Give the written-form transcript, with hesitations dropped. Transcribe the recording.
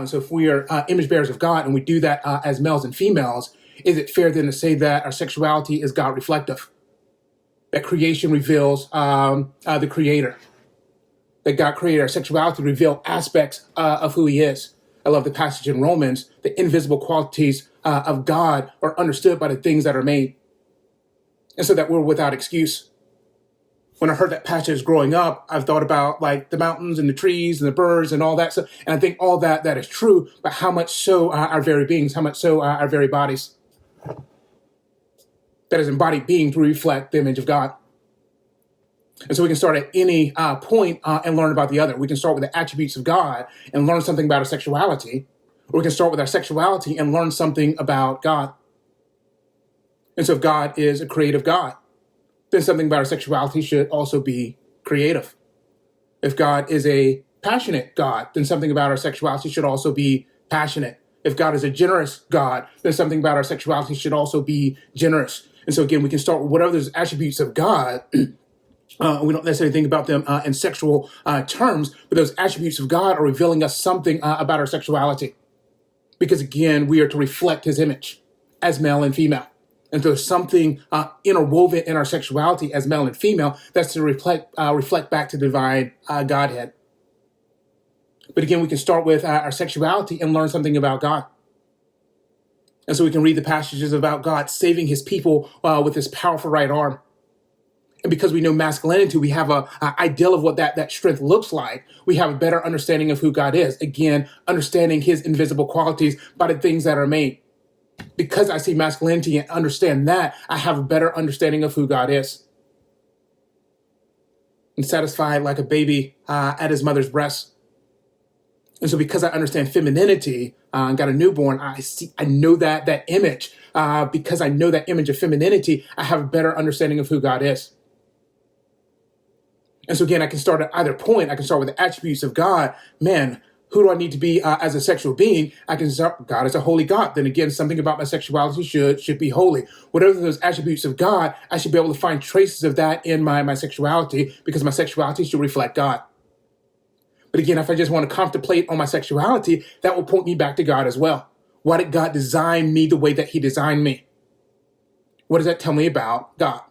So if we are image bearers of God and we do that as males and females, is it fair then to say that our sexuality is God reflective? That creation reveals the creator. That God created our sexuality to reveal aspects of who he is. I love the passage in Romans, the invisible qualities of God are understood by the things that are made. And so that we're without excuse. When I heard that passage growing up, I've thought about like the mountains and the trees and the birds and all that stuff. And I think all that is true, but how much so our very beings, how much so our very bodies. That is embodied being to reflect the image of God. And so we can start at any point and learn about the other. We can start with the attributes of God and learn something about our sexuality, or we can start with our sexuality and learn something about God. And so if God is a creative God, then something about our sexuality should also be creative. If God is a passionate God, then something about our sexuality should also be passionate. If God is a generous God, then something about our sexuality should also be generous. And so again, we can start with whatever those attributes of God. We don't necessarily think about them in sexual terms, but those attributes of God are revealing us something about our sexuality. Because again, we are to reflect his image as male and female. And so there's something interwoven in our sexuality as male and female that's to reflect back to the divine Godhead. But again, we can start with our sexuality and learn something about God. And so we can read the passages about God saving his people with his powerful right arm. And because we know masculinity, we have an ideal of what that strength looks like. We have a better understanding of who God is. Again, understanding his invisible qualities by the things that are made. Because I see masculinity and understand that, I have a better understanding of who God is. I'm satisfied like a baby at his mother's breast. And so because I understand femininity and got a newborn, I know that image. Because I know that image of femininity, I have a better understanding of who God is. And so again, I can start at either point. I can start with the attributes of God. Man, who do I need to be as a sexual being? I can start, God is a holy God. Then again, something about my sexuality should be holy. Whatever those attributes of God, I should be able to find traces of that in my sexuality, because my sexuality should reflect God. But again, if I just want to contemplate on my sexuality, that will point me back to God as well. Why did God design me the way that he designed me? What does that tell me about God?